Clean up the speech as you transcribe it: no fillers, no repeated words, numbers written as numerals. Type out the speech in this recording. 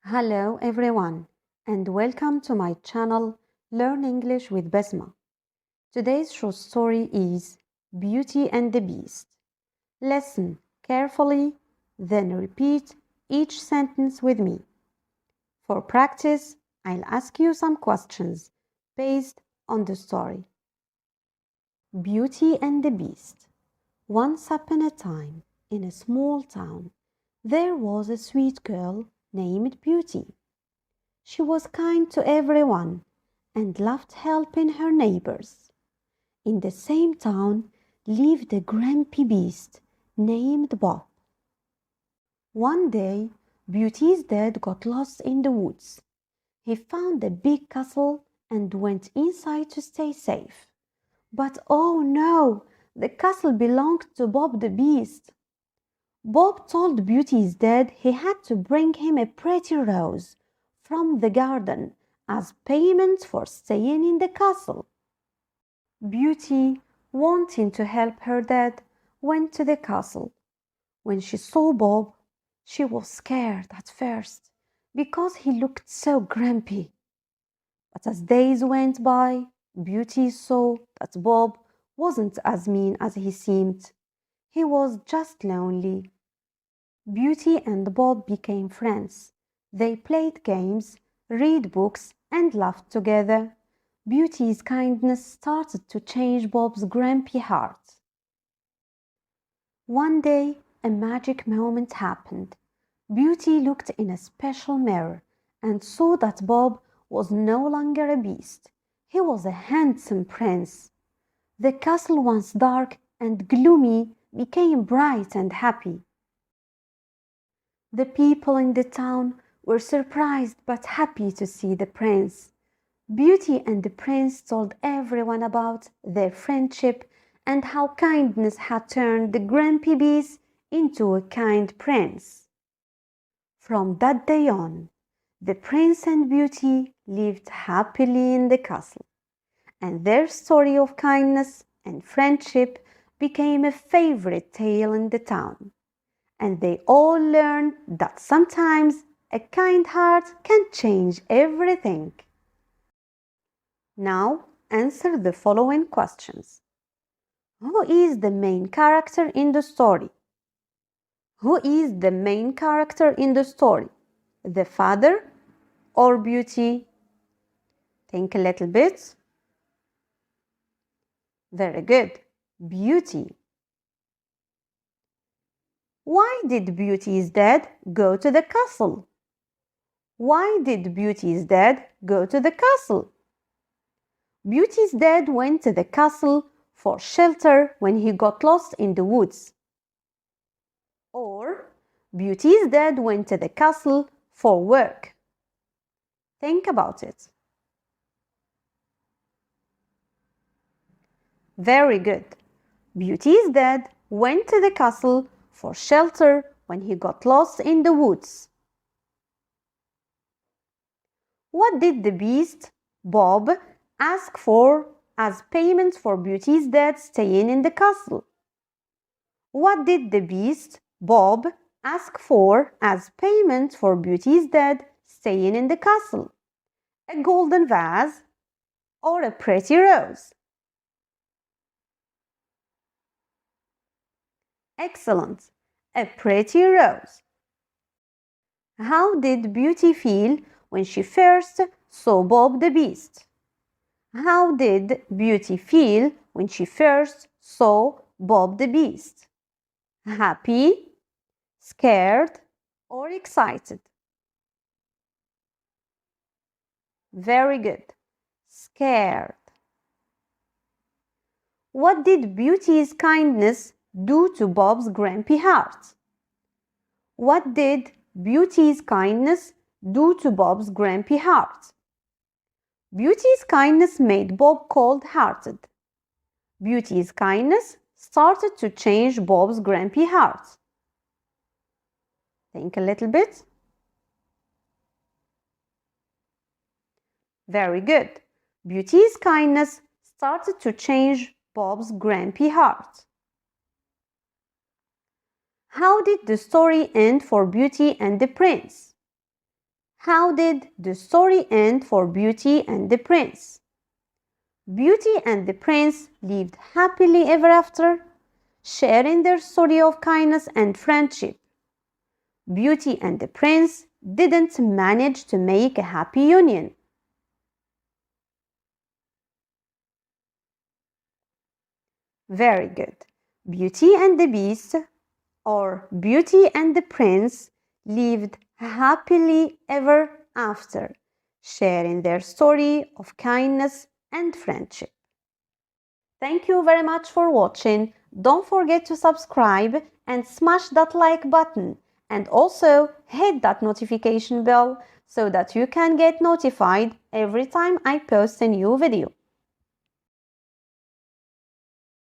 Hello everyone and welcome to my channel Learn English with Besma. Today's short story is Beauty and the Beast. Listen carefully, then repeat each sentence with me. For practice, I'll ask you some questions based on the story. Beauty and the Beast. Once upon a time, in a small town, there was a sweet girl named Beauty. She was kind to everyone and loved helping her neighbors. In the same town lived a grumpy beast named Bob. One day, Beauty's dad got lost in the woods. He found a big castle and went inside to stay safe. But oh no, the castle belonged to Bob the beast. Bob told Beauty's dad he had to bring him a pretty rose from the garden as payment for staying in the castle. Beauty, wanting to help her dad, went to the castle. When she saw Bob, she was scared at first because he looked so grumpy. But as days went by, Beauty saw that Bob wasn't as mean as he seemed. He was just lonely. Beauty and Bob became friends. They played games, read books, and laughed together. Beauty's kindness started to change Bob's grumpy heart. One day, a magic moment happened. Beauty looked in a special mirror and saw that Bob was no longer a beast. He was a handsome prince. The castle, once dark and gloomy, became bright and happy. The people in the town were surprised but happy to see the prince. Beauty and the prince told everyone about their friendship and how kindness had turned the grumpy beast into a kind prince. From that day on, the prince and Beauty lived happily in the castle, and their story of kindness and friendship became a favorite tale in the town. And they all learned that sometimes a kind heart can change everything. Now answer the following questions. Who is the main character in the story? Who is the main character in the story? The father or Beauty? Think a little bit. Very good. Beauty. Why did Beauty's dad go to the castle? Why did Beauty's dad go to the castle? Beauty's dad went to the castle for shelter when he got lost in the woods. Or Beauty's dad went to the castle for work. Think about it. Very good. Beauty's dad went to the castle for shelter when he got lost in the woods. What did the beast, Bob, ask for as payment for Beauty's dad staying in the castle? What did the beast, Bob, ask for as payment for Beauty's dad staying in the castle? A golden vase or a pretty rose? Excellent! A pretty rose. How did Beauty feel when she first saw Bob the Beast? How did Beauty feel when she first saw Bob the Beast? Happy, scared, or excited? Very good. Scared. What did Beauty's kindness do to Bob's grumpy heart? What did Beauty's kindness do to Bob's grumpy heart? Beauty's kindness made Bob cold-hearted. Beauty's kindness started to change Bob's grumpy heart. Think a little bit. Very good. Beauty's kindness started to change Bob's grumpy heart. How did the story end for Beauty and the prince? How did the story end for Beauty and the Prince? Beauty and the Prince lived happily ever after, sharing their story of kindness and friendship. Beauty and the Prince didn't manage to make a happy union. Very good. Beauty and the Beast, or Beauty and the Prince, lived happily ever after, sharing their story of kindness and friendship. Thank you very much for watching. Don't forget to subscribe and smash that like button, and also hit that notification bell so that you can get notified every time I post a new video.